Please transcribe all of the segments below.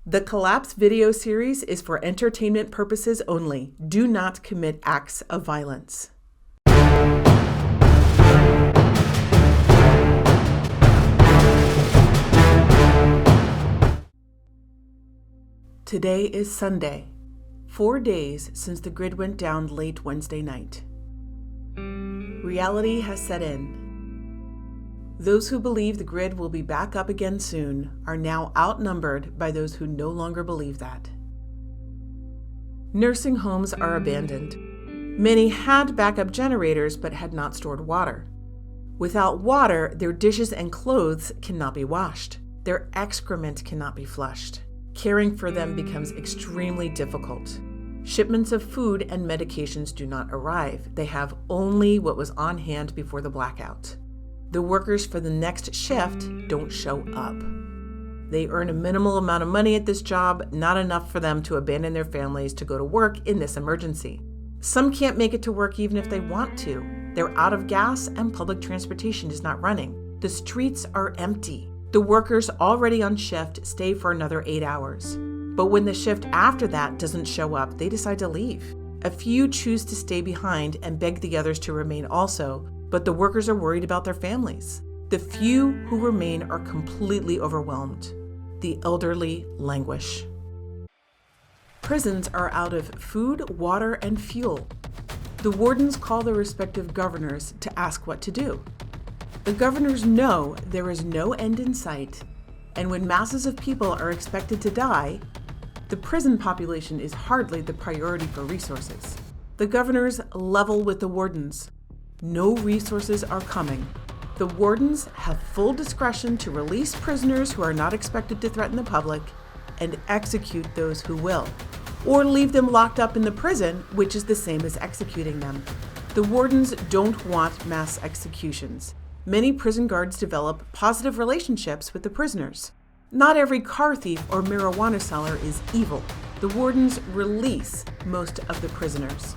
The Collapse video series is for entertainment purposes only. Do not commit acts of violence. Today is Sunday, 4 days since the grid went down late Wednesday night. Reality has set in. Those who believe the grid will be back up again soon are now outnumbered by those who no longer believe that. Nursing homes are abandoned. Many had backup generators but had not stored water. Without water, their dishes and clothes cannot be washed. Their excrement cannot be flushed. Caring for them becomes extremely difficult. Shipments of food and medications do not arrive. They have only what was on hand before the blackout. The workers for the next shift don't show up. They earn a minimal amount of money at this job, not enough for them to abandon their families to go to work in this emergency. Some can't make it to work even if they want to. They're out of gas and public transportation is not running. The streets are empty. The workers already on shift stay for another 8 hours. But when the shift after that doesn't show up, they decide to leave. A few choose to stay behind and beg the others to remain also, but the workers are worried about their families. The few who remain are completely overwhelmed. The elderly languish. Prisons are out of food, water, and fuel. The wardens call their respective governors to ask what to do. The governors know there is no end in sight, and when masses of people are expected to die, the prison population is hardly the priority for resources. The governors level with the wardens. No resources are coming. The wardens have full discretion to release prisoners who are not expected to threaten the public and execute those who will, or leave them locked up in the prison, which is the same as executing them. The wardens don't want mass executions. Many prison guards develop positive relationships with the prisoners. Not every car thief or marijuana seller is evil. The wardens release most of the prisoners.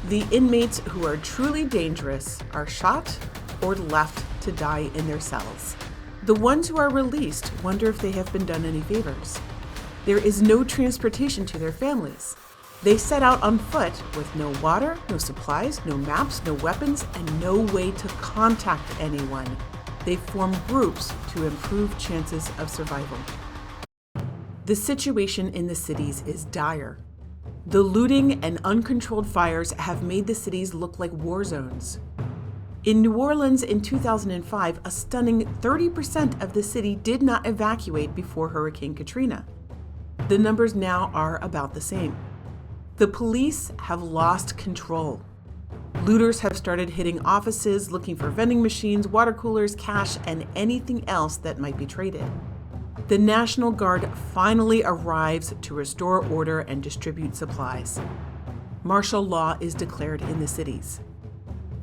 The inmates who are truly dangerous are shot or left to die in their cells. The ones who are released wonder if they have been done any favors. There is no transportation to their families. They set out on foot with no water, no supplies, no maps, no weapons, and no way to contact anyone. They form groups to improve chances of survival. The situation in the cities is dire. The looting and uncontrolled fires have made the cities look like war zones. In New Orleans in 2005, a stunning 30% of the city did not evacuate before Hurricane Katrina. The numbers now are about the same. The police have lost control. Looters have started hitting offices, looking for vending machines, water coolers, cash, and anything else that might be traded. The National Guard finally arrives to restore order and distribute supplies. Martial law is declared in the cities.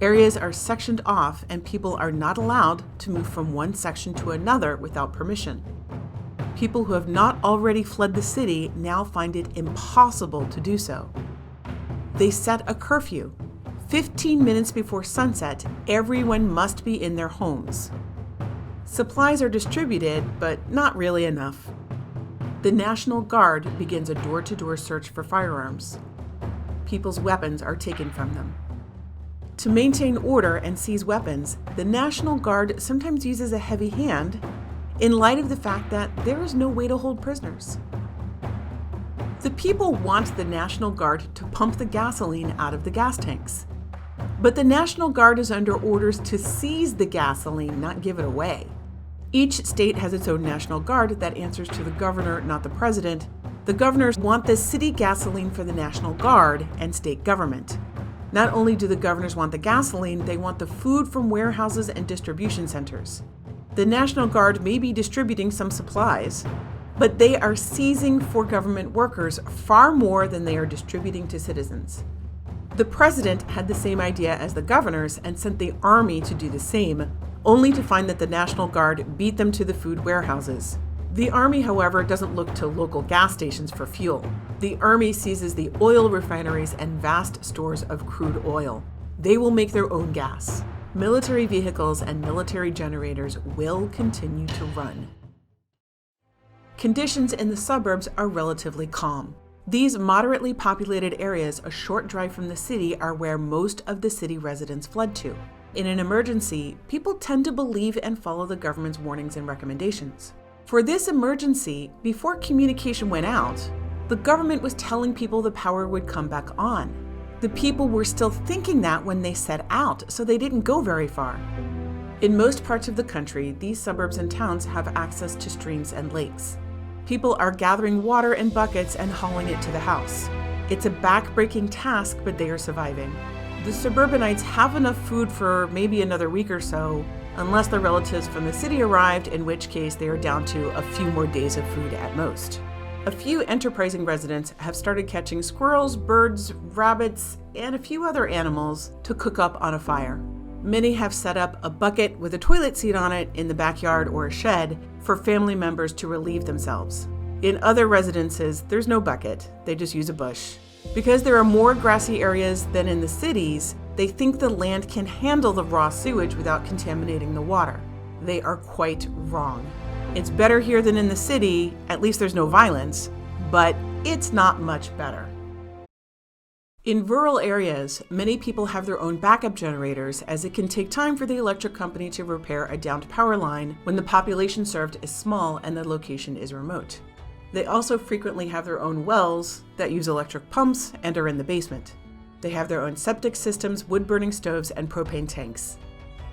Areas are sectioned off and people are not allowed to move from one section to another without permission. People who have not already fled the city now find it impossible to do so. They set a curfew. 15 minutes before sunset, everyone must be in their homes. Supplies are distributed, but not really enough. The National Guard begins a door-to-door search for firearms. People's weapons are taken from them. To maintain order and seize weapons, the National Guard sometimes uses a heavy hand in light of the fact that there is no way to hold prisoners. The people want the National Guard to pump the gasoline out of the gas tanks. But the National Guard is under orders to seize the gasoline, not give it away. Each state has its own National Guard that answers to the governor, not the president. The governors want the city gasoline for the National Guard and state government. Not only do the governors want the gasoline, they want the food from warehouses and distribution centers. The National Guard may be distributing some supplies, but they are seizing for government workers far more than they are distributing to citizens. The president had the same idea as the governors and sent the army to do the same, only to find that the National Guard beat them to the food warehouses. The army, however, doesn't look to local gas stations for fuel. The army seizes the oil refineries and vast stores of crude oil. They will make their own gas. Military vehicles and military generators will continue to run. Conditions in the suburbs are relatively calm. These moderately populated areas a short drive from the city are where most of the city residents fled to. In an emergency, people tend to believe and follow the government's warnings and recommendations. For this emergency, before communication went out, the government was telling people the power would come back on. The people were still thinking that when they set out, so they didn't go very far. In most parts of the country, these suburbs and towns have access to streams and lakes. People are gathering water in buckets and hauling it to the house. It's a back-breaking task, but they are surviving. The suburbanites have enough food for maybe another week or so, unless their relatives from the city arrived, in which case they are down to a few more days of food at most. A few enterprising residents have started catching squirrels, birds, rabbits, and a few other animals to cook up on a fire. Many have set up a bucket with a toilet seat on it in the backyard or a shed for family members to relieve themselves. In other residences, there's no bucket, they just use a bush. Because there are more grassy areas than in the cities, they think the land can handle the raw sewage without contaminating the water. They are quite wrong. It's better here than in the city, at least there's no violence, but it's not much better. In rural areas, many people have their own backup generators, as it can take time for the electric company to repair a downed power line when the population served is small and the location is remote. They also frequently have their own wells that use electric pumps and are in the basement. They have their own septic systems, wood-burning stoves, and propane tanks.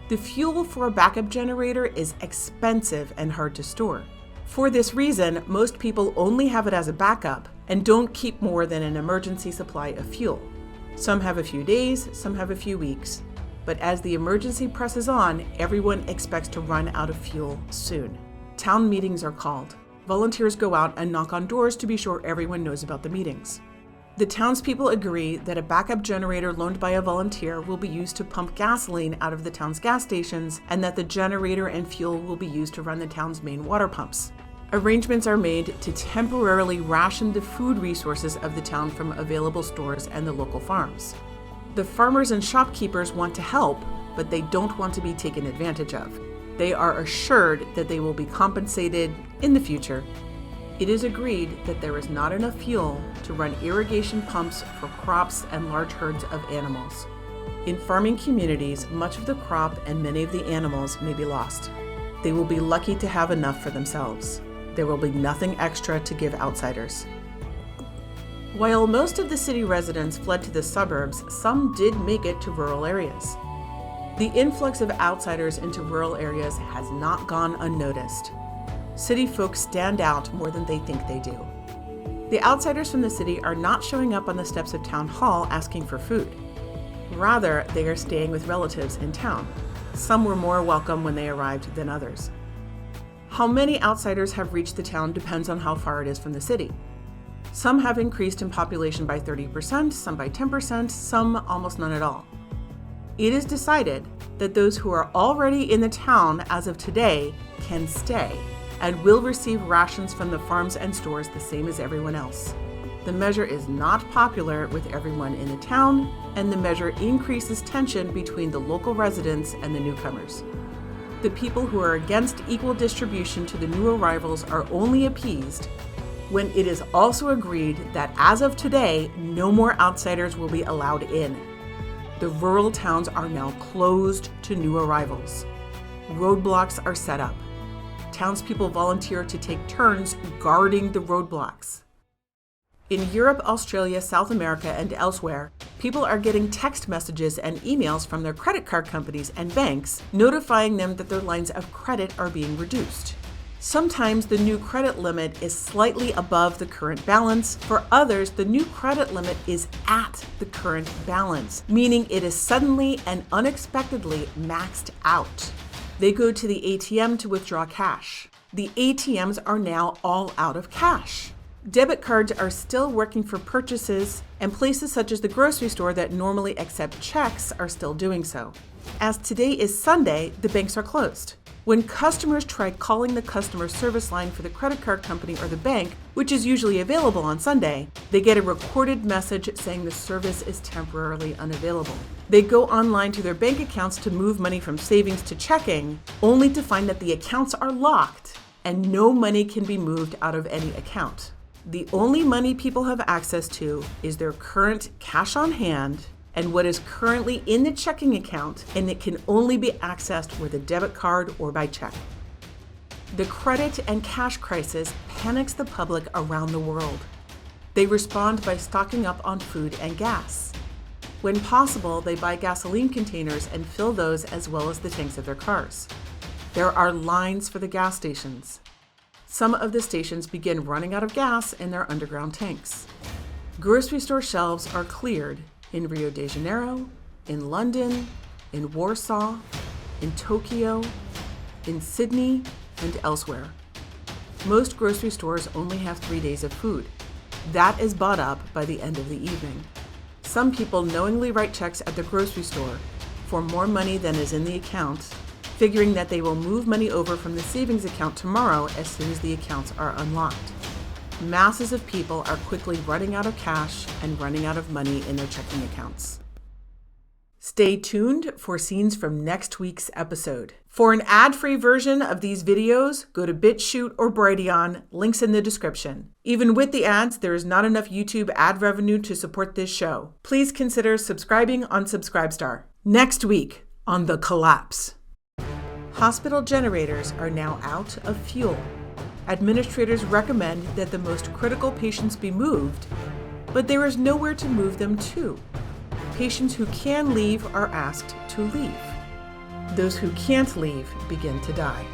The fuel for a backup generator is expensive and hard to store. For this reason, most people only have it as a backup and don't keep more than an emergency supply of fuel. Some have a few days, some have a few weeks. But as the emergency presses on, everyone expects to run out of fuel soon. Town meetings are called. Volunteers go out and knock on doors to be sure everyone knows about the meetings. The townspeople agree that a backup generator loaned by a volunteer will be used to pump gasoline out of the town's gas stations, and that the generator and fuel will be used to run the town's main water pumps. Arrangements are made to temporarily ration the food resources of the town from available stores and the local farms. The farmers and shopkeepers want to help, but they don't want to be taken advantage of. They are assured that they will be compensated in the future. It is agreed that there is not enough fuel to run irrigation pumps for crops and large herds of animals. In farming communities, much of the crop and many of the animals may be lost. They will be lucky to have enough for themselves. There will be nothing extra to give outsiders. While most of the city residents fled to the suburbs, some did make it to rural areas. The influx of outsiders into rural areas has not gone unnoticed. City folks stand out more than they think they do. The outsiders from the city are not showing up on the steps of town hall asking for food. Rather, they are staying with relatives in town. Some were more welcome when they arrived than others. How many outsiders have reached the town depends on how far it is from the city. Some have increased in population by 30%, some by 10%, some almost none at all. It is decided that those who are already in the town as of today can stay and will receive rations from the farms and stores the same as everyone else. The measure is not popular with everyone in the town, and the measure increases tension between the local residents and the newcomers. The people who are against equal distribution to the new arrivals are only appeased when it is also agreed that as of today, no more outsiders will be allowed in. The rural towns are now closed to new arrivals. Roadblocks are set up. Townspeople volunteer to take turns guarding the roadblocks. In Europe, Australia, South America, and elsewhere, people are getting text messages and emails from their credit card companies and banks notifying them that their lines of credit are being reduced. Sometimes the new credit limit is slightly above the current balance. For others, the new credit limit is at the current balance, meaning it is suddenly and unexpectedly maxed out. They go to the ATM to withdraw cash. The ATMs are now all out of cash. Debit cards are still working for purchases, and places such as the grocery store that normally accept checks are still doing so. As today is Sunday, the banks are closed. When customers try calling the customer service line for the credit card company or the bank, which is usually available on Sunday, they get a recorded message saying the service is temporarily unavailable. They go online to their bank accounts to move money from savings to checking, only to find that the accounts are locked and no money can be moved out of any account. The only money people have access to is their current cash on hand and what is currently in the checking account, and it can only be accessed with a debit card or by check. The credit and cash crisis panics the public around the world. They respond by stocking up on food and gas. When possible, they buy gasoline containers and fill those as well as the tanks of their cars. There are lines for the gas stations. Some of the stations begin running out of gas in their underground tanks. Grocery store shelves are cleared in Rio de Janeiro, in London, in Warsaw, in Tokyo, in Sydney, and elsewhere. Most grocery stores only have 3 days of food. That is bought up by the end of the evening. Some people knowingly write checks at the grocery store for more money than is in the account, figuring that they will move money over from the savings account tomorrow as soon as the accounts are unlocked. Masses of people are quickly running out of cash and running out of money in their checking accounts. Stay tuned for scenes from next week's episode. For an ad-free version of these videos, go to BitChute or Brighteon, links in the description. Even with the ads, there is not enough YouTube ad revenue to support this show. Please consider subscribing on Subscribestar. Next week on The Collapse. Hospital generators are now out of fuel. Administrators recommend that the most critical patients be moved, but there is nowhere to move them to. Patients who can leave are asked to leave. Those who can't leave begin to die.